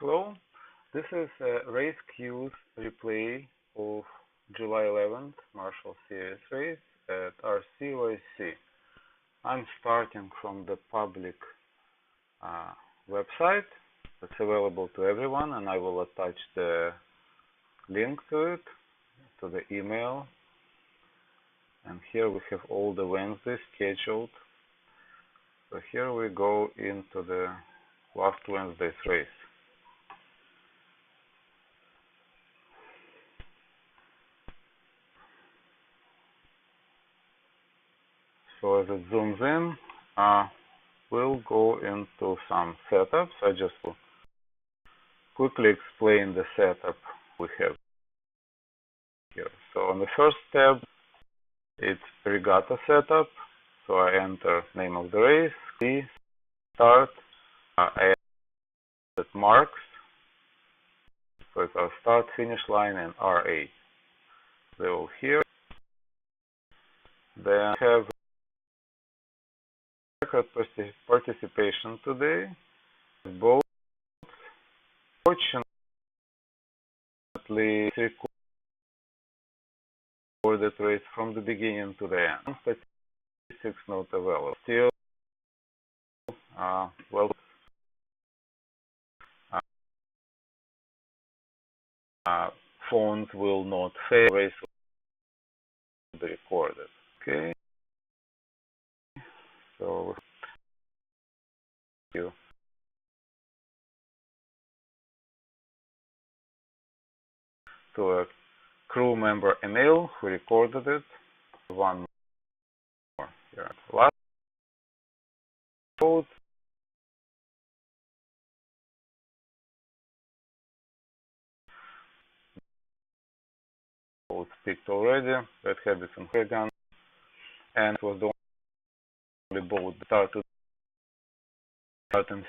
Hello, this is a race queues replay of July 11th Marshall Series race at RCOSC. I'm starting from the public uh, website that's available to everyone, and I will attach the link to it, to the email. And here we have all the Wednesdays scheduled. So here we go into the last Wednesday's race. So as it zooms in, we'll go into some setups. I just will quickly explain the setup we have here. So on the first tab, it's regatta setup. So I enter name of the race, C, start, I add marks. So it's our start, finish line, and RA. They're all here. Then I have record participation today. Both, fortunately, recorded race from the beginning to the end. Statistics not available. Still, well, phones will not fail. Race will be recorded. Okay. So you to a crew member Emil who recorded it. One more here. Last vote. Votes picked already. Red Habits and Hagan, and it was the only boat that started and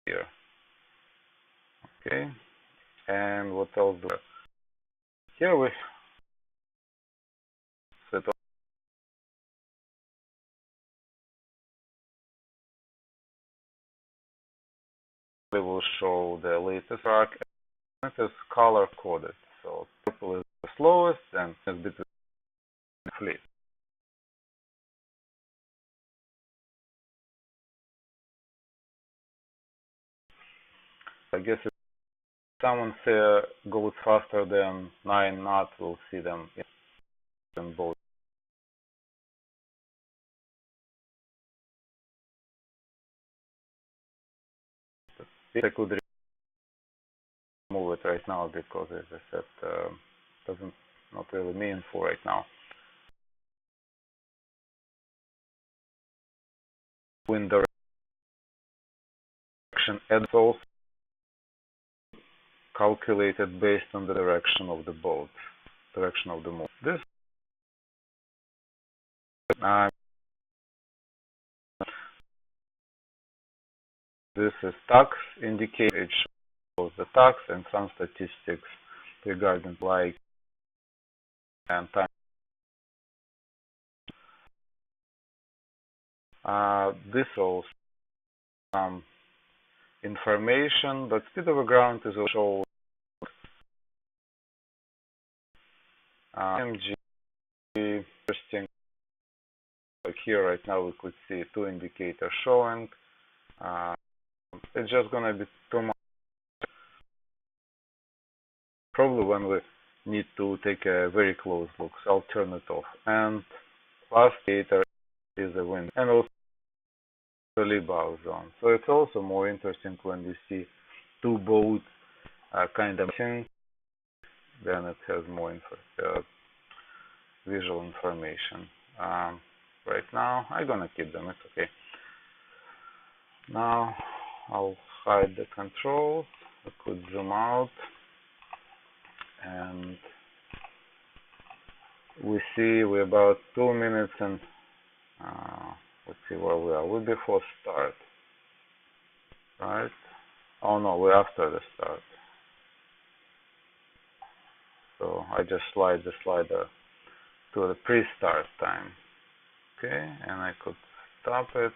here. Okay. And what else do we have? Here we set up. We will show the latest track. It is color coded. So purple is the slowest and it's between fleet. I guess if someone goes faster than 9 knots, we'll see them in both. I could remove it right now because, as I said, doesn't not really meaningful right now. Wind direction and also calculated based on the direction of the boat, direction of the move. This is tax indicator. It shows the tax and some statistics regarding like and time. This shows some information, but speed over ground is also MG. Interesting. Like here right now we could see 2 indicators showing. It's just gonna be too much. Probably when we need to take a very close look, so I'll turn it off. And last indicator is the wind, and also the lee bow zone. So it's also more interesting when you see 2 boats kind of missing. Then it has more visual information. Right now, I'm gonna keep them. It's okay. Now I'll hide the controls. I could zoom out, and we see we're about 2 minutes and let's see where we are. We're before start, right? Oh no, we're after the start. So I just slide the slider to the pre-start time. Okay, and I could stop it.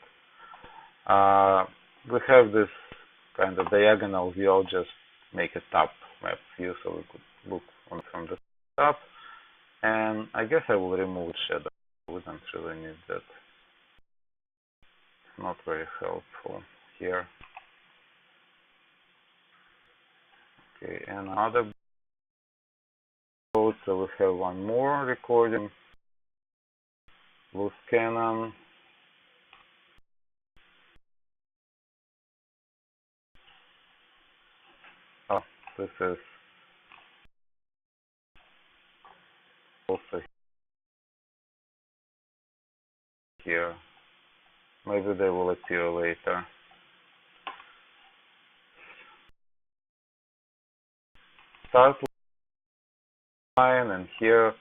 We have this kind of diagonal view. I'll just make a top map view so we could look on from the top. And I guess I will remove shadow. We don't really need that. It's not very helpful here. Okay, and another boat. So we have one more recording. Loose cannon. Oh, this is also here. Maybe they will appear later. Start line, and here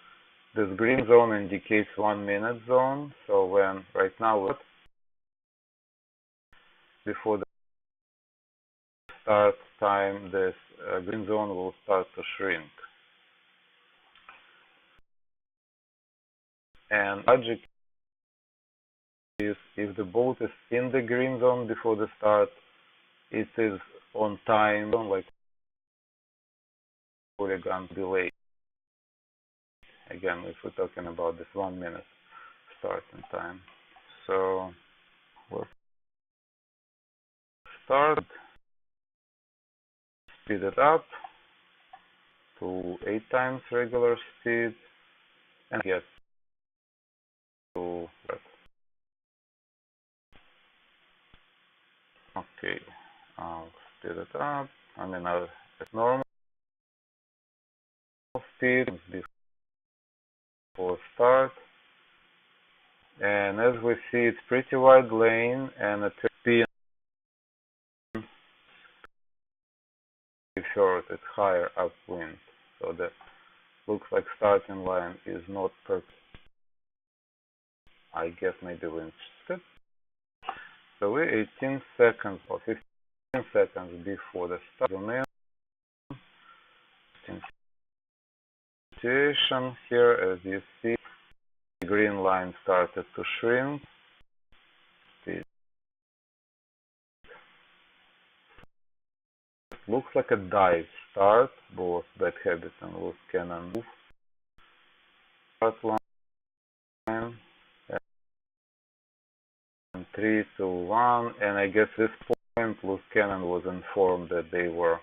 this green zone indicates 1 minute zone. So when right now before the start time, this green zone will start to shrink. And logic is if the boat is in the green zone before the start, it is on time, like polygon delay. Again, if we're talking about this 1 minute starting time. So we'll start, speed it up to 8 times regular speed, and get to that. Okay, I'll speed it up. I mean, at normal speed before start. And as we see, it's pretty wide lane, and it's spin short, it's higher upwind. So that looks like starting line is not perfect. I guess maybe wind speed. So we're 18 seconds or 15 seconds before the start. Zoom in. Situation here, as you see, the green line started to shrink. It looks like a dive start, both bad habits and loose cannon move. Start line, and 3, 2, 1, and I guess this point loose cannon was informed that they were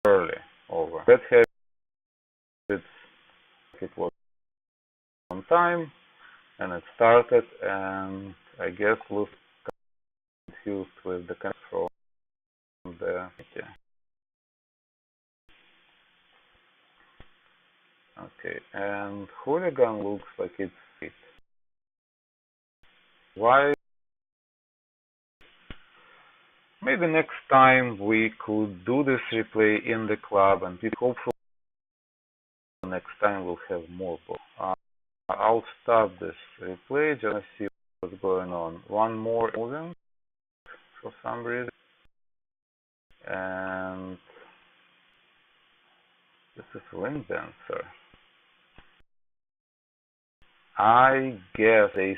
early over. Bad habits, it was on time, and it started, and I guess loose confused with the control from the okay, and Hooligan looks like it's fit. Why? Maybe next time we could do this replay in the club, and hopefully next time we'll have more balls. I'll stop this replay just to see what's going on. One more moving for some reason, and this is wind dancer. I guess they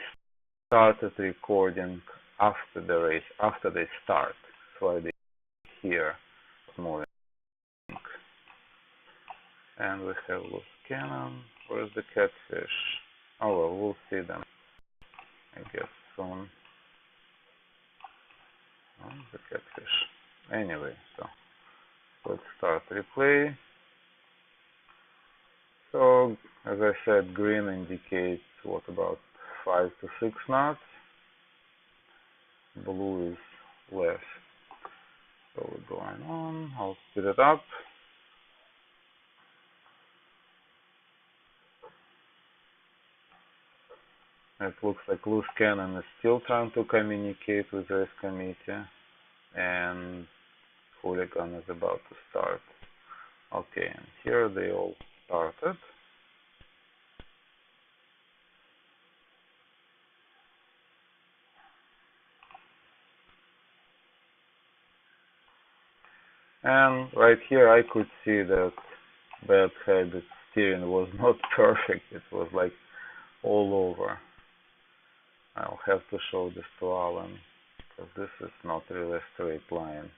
started recording after the race, after they start. That's why they hear moving. And we have loose cannon. Where's the catfish? Oh well, we'll see them, I guess, soon. Oh, the catfish. Anyway, so let's start replay. So, as I said, green indicates what, about 5 to 6 knots. Blue is less. So we're going on. I'll speed it up. It looks like loose cannon is still trying to communicate with the race committee, and Hooligan is about to start. Okay, and here they all started. And right here I could see that bad habit steering was not perfect. It was like all over. I'll have to show this to Alan because this is not really a straight line.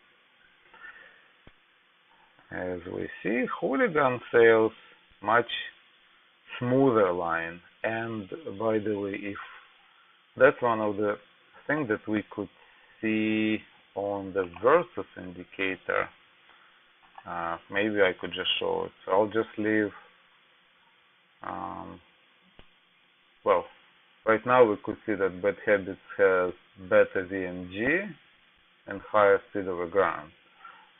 As we see, Hooligan sails much smoother line, and by the way, if that's one of the things that we could see on the versus indicator, maybe I could just show it. So I'll just leave, well, right now we could see that Bad Habits has better VMG and higher speed over ground.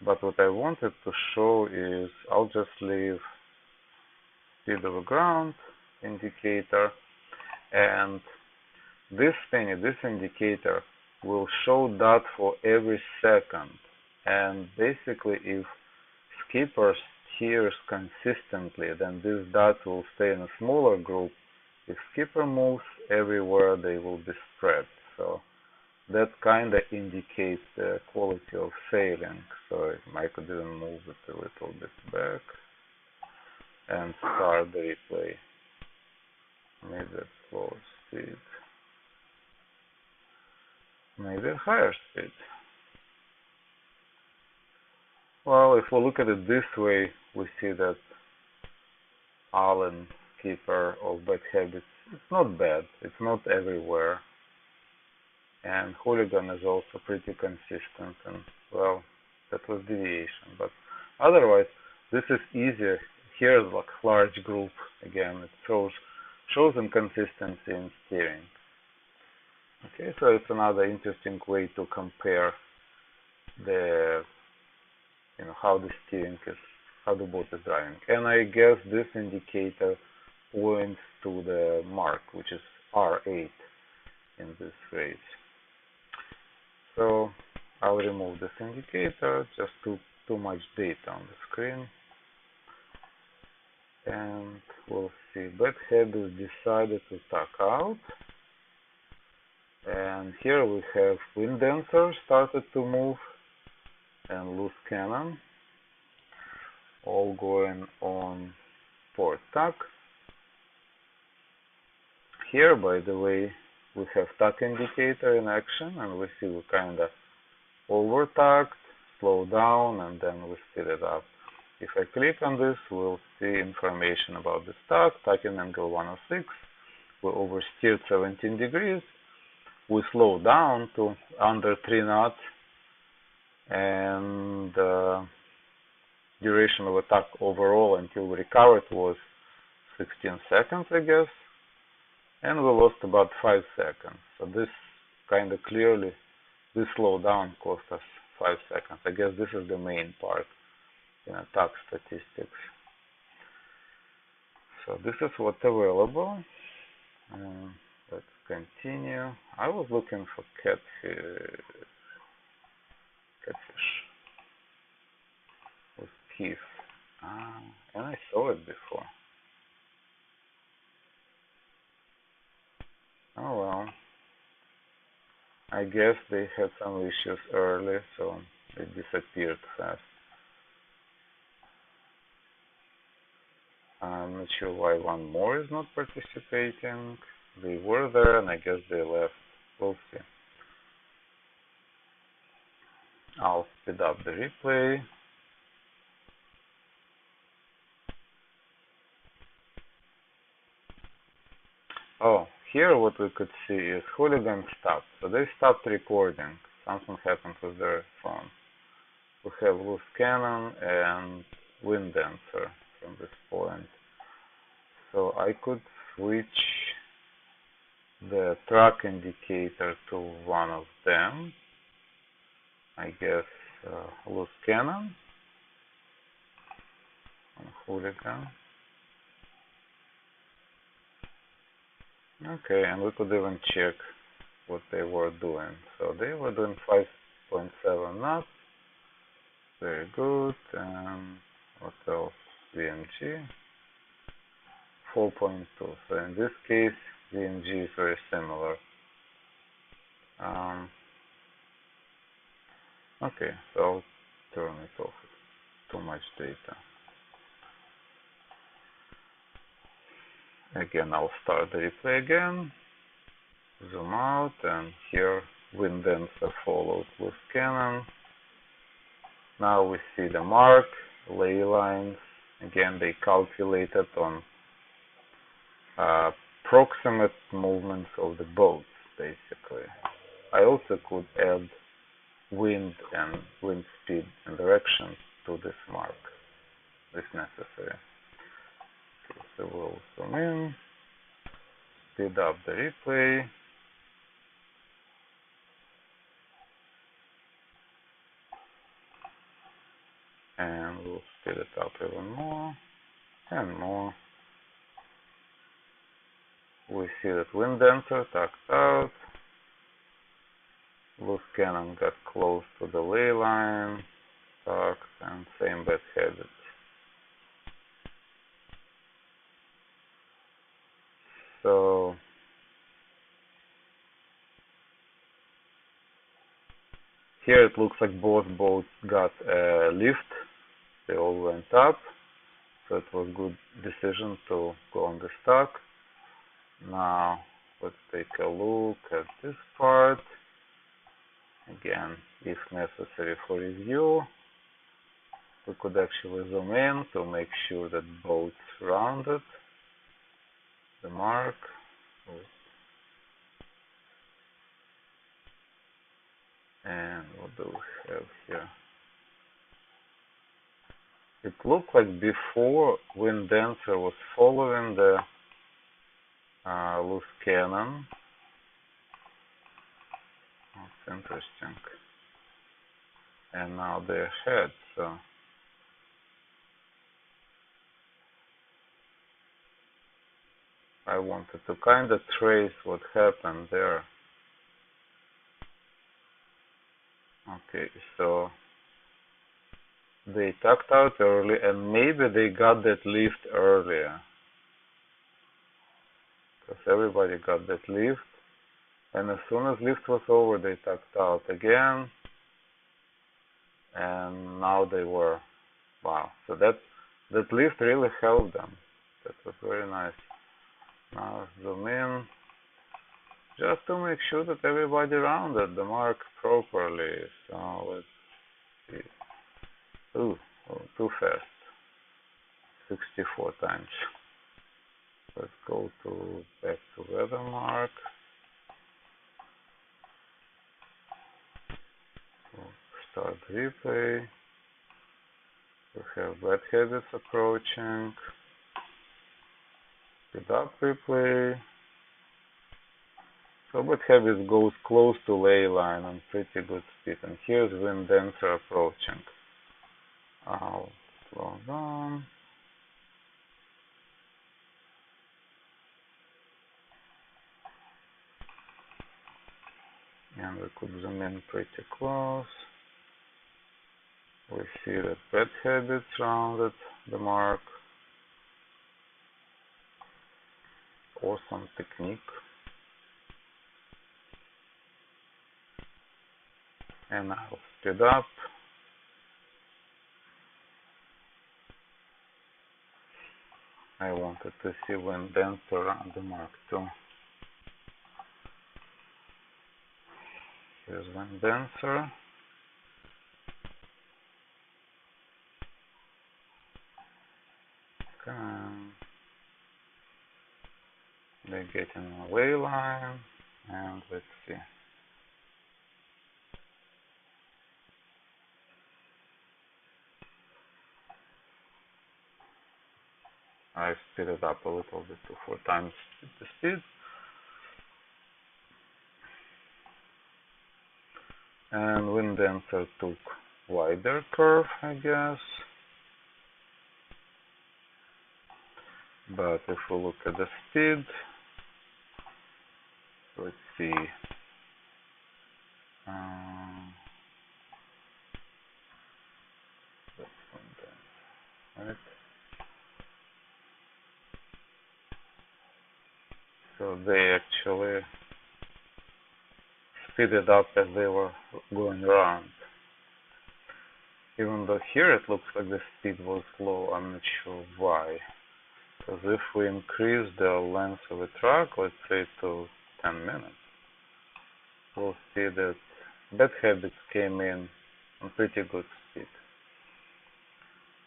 But what I wanted to show is I'll just leave speed over ground indicator, and this indicator will show that for every second. And basically, if skipper steers consistently, then this dot will stay in a smaller group. If skipper moves everywhere, they will be spread. So that kind of indicates the quality of sailing. So I could even move it a little bit back and start the replay. Maybe at slower speed. Maybe at higher speed. Well, if we look at it this way, we see that Alan, skipper of Bad Habits, it's not bad. It's not everywhere. And Hooligan is also pretty consistent. And, well, that was deviation. But otherwise, this is easier. Here's like large group. Again, it shows inconsistency in steering. Okay, so it's another interesting way to compare the, how the steering is, how the boat is driving. And I guess this indicator points to the mark, which is R8 in this phrase. So I'll remove this indicator, just too much data on the screen. And we'll see, Bad Habits decided to tuck out. And here we have Wind Dancer started to move, and Loose Cannon, all going on port tack. Here, by the way, we have tack indicator in action, and we see we kind of over-tacked, slow down, and then we speed it up. If I click on this, we'll see information about this tack, tacking angle 106. We oversteered 17 degrees. We slow down to under 3 knots, and duration of attack overall until we recovered was 16 seconds, I guess, and we lost about 5 seconds. So this kind of clearly, this slowdown cost us 5 seconds. I guess this is the main part in attack statistics. So this is what's available. Let's continue. I was looking for catfish with Keith. And I saw it before. Oh well. I guess they had some issues early, so they disappeared fast. I'm not sure why one more is not participating. They were there, and I guess they left. We'll see. I'll speed up the replay. Oh, here what we could see is Hooligan stopped. So they stopped recording. Something happened with their phone. We have Loose Cannon and Wind Dancer from this point. So I could switch the track indicator to one of them. I guess Loose Cannon and Hooligan. Okay, and we could even check what they were doing. So they were doing 5.7 knots. Very good. And what else? VMG 4.2. So in this case, VMG is very similar. Okay, so I'll turn it off. Too much data. Again, I'll start the replay again, zoom out, and here wind dancer followed loose cannon. Now we see the mark, ley lines. Again, they calculated on proximate movements of the boats, basically. I also could add wind and wind speed and direction to this mark, if necessary. Okay, so we'll zoom in, speed up the replay. And we'll speed it up even more and more. We see that wind dancer tucked out, loose cannon got close to the ley line, tucked, and same bad-headed. So here it looks like both boats got a lift. They all went up, so it was a good decision to go on the stock. Now let's take a look at this part. Again, if necessary for review, we could actually zoom in to make sure that both rounded the mark. And what do we have here? It looked like before wind dancer was following the loose cannon. That's interesting. And now they're ahead, so I wanted to kind of trace what happened there. Okay, so they tucked out early, and maybe they got that lift earlier, because everybody got that lift, and as soon as lift was over, they tucked out again, and now they were, wow, so that lift really helped them. That was very nice. Now zoom in, just to make sure that everybody rounded the mark properly. So let's see. Ooh, too fast. 64 times. Let's go back to weather mark. Start replay. We have bad-headed approaching. Speed up replay. So bad-headed goes close to ley line on pretty good speed. And here's wind dancer approaching. I'll slow down. And we could zoom in pretty close. We see that bad-headed rounded the mark. Awesome technique. And I'll speed up. I wanted to see wind dancer around the mark too. Here's wind dancer. Okay. They get in a ley line, and let's see. I speed it up a little bit to 4 times the speed. And wind dancer took wider curve, I guess. But if we look at the speed, let's see. That's wind dancer, right? So they actually speeded up as they were going around. Even though here it looks like the speed was low, I'm not sure why. Because if we increase the length of a track, let's say to 10 minutes, we'll see that bad habits came in on pretty good speed.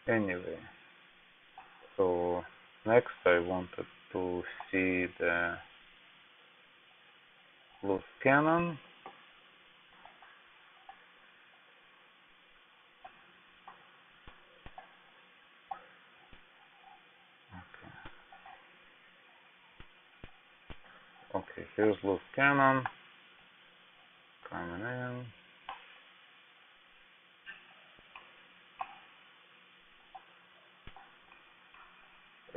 Anyway, so next I wanted to see the loose cannon. Okay, here's loose cannon coming in.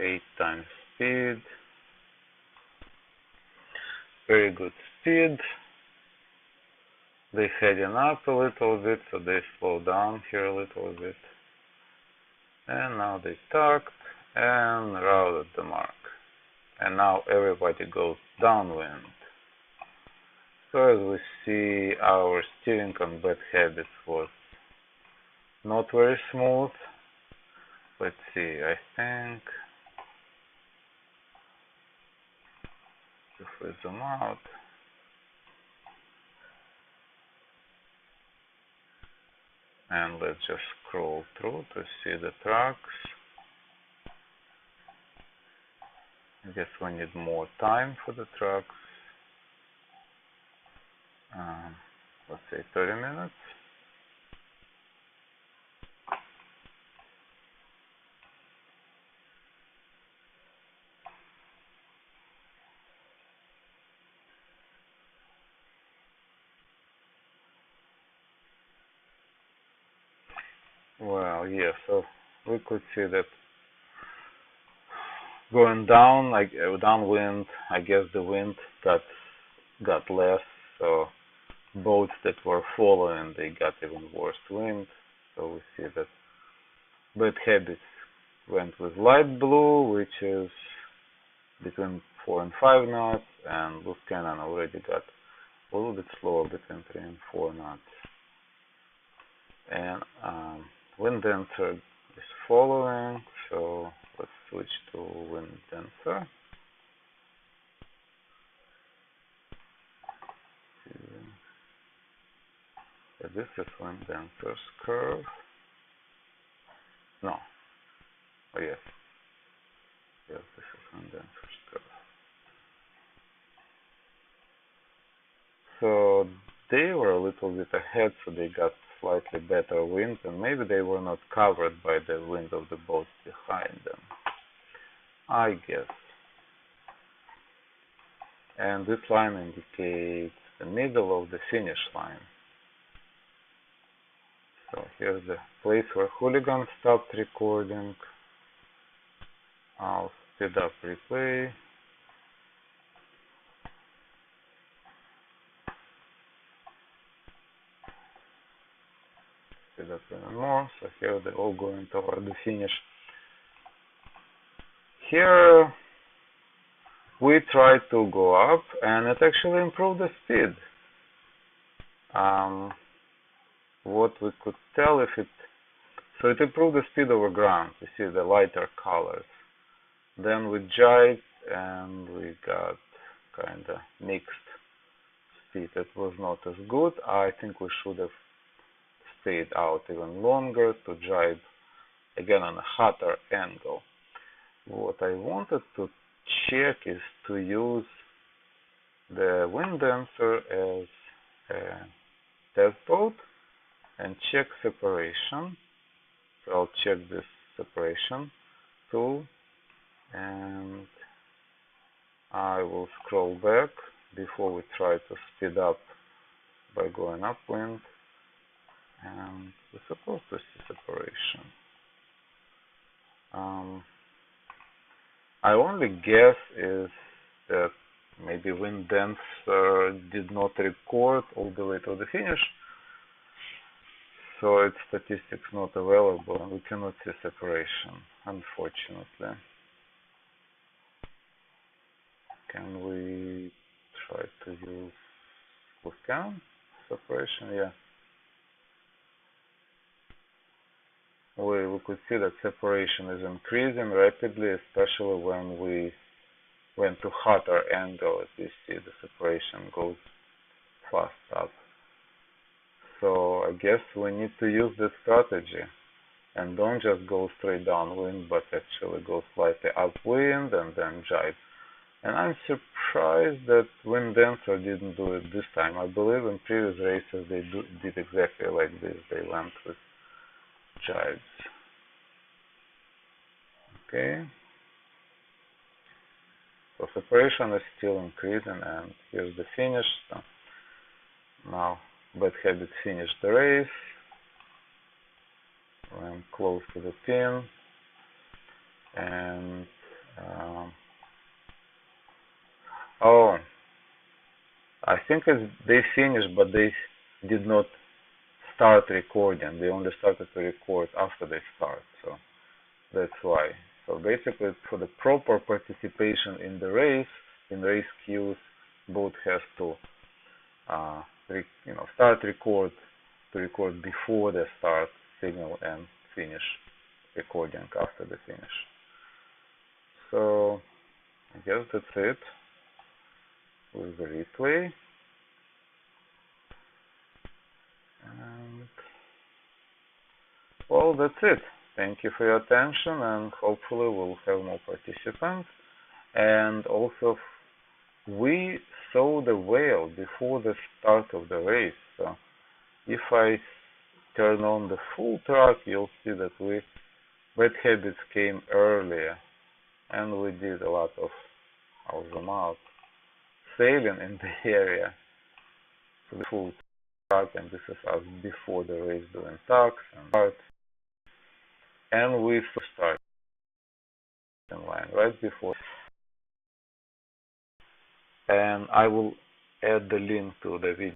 8 times speed. Very good speed. They heading up a little bit, so they slow down here a little bit. And now they tucked and routed the mark. And now everybody goes downwind. So as we see, our steering on bad habits was not very smooth. Let's see, I think if we zoom out, and let's just scroll through to see the tracks. I guess we need more time for the tracks. Let's say 30 minutes. Well, yeah, so we could see that going down, like downwind, I guess the wind got less, so boats that were following, they got even worse wind. So we see that bad habits went with light blue, which is between 4 and 5 knots, and loose cannon already got a little bit slower, between 3 and 4 knots. And wind dancer is following, so let's switch to wind dancer. Yeah, this is wind dancer's curve. No. Oh yes. Yes, this is wind dancer's curve. So they were a little bit ahead, so they got slightly better wind, and maybe they were not covered by the wind of the boats behind them, I guess. And this line indicates the middle of the finish line. So here's the place where Hooligan stopped recording. I'll speed up replay. Speed up even more. So here they're all going toward the finish. Here we tried to go up, and it actually improved the speed. What we could tell if so it improved the speed over ground. You see the lighter colors. Then we jibed and we got kind of mixed speed. It was not as good. I think we should have stayed out even longer to jibe again on a hotter angle. What I wanted to check is to use the wind dancer as a test boat and check separation. So I'll check this separation tool, and I will scroll back before we try to speed up by going upwind, and we're supposed to see separation. I only guess is that maybe wind dancer did not record all the way to the finish, so its statistics not available, and we cannot see separation, unfortunately. Can we try to use loose cannon separation? Yeah. We we could see that separation is increasing rapidly, especially when we went to hotter angle. As you see, the separation goes fast up. So I guess we need to use this strategy and don't just go straight downwind, but actually go slightly upwind and then jibe. And I'm surprised that Windancer didn't do it this time. I believe in previous races they did exactly like this. They went with jibes. Okay. So separation is still increasing, and here's the finish. So now Bad Habit finished the race. I'm close to the pin, and oh, I think they finished, but they did not start recording. They only started to record after they start, so that's why. So basically, for the proper participation in the race, in race queues, both has to start record before the start signal and finish recording after the finish. So I guess that's it with the replay. And well, that's it. Thank you for your attention, and hopefully we'll have more participants. And also, we saw the whale before the start of the race. So if I turn on the full track, you'll see that Bad Habits came earlier, and we did a lot of, I'll zoom out, sailing in the area. So the full track, and this is us before the race doing talks and parts. And we start in line right before. And I will add the link to the video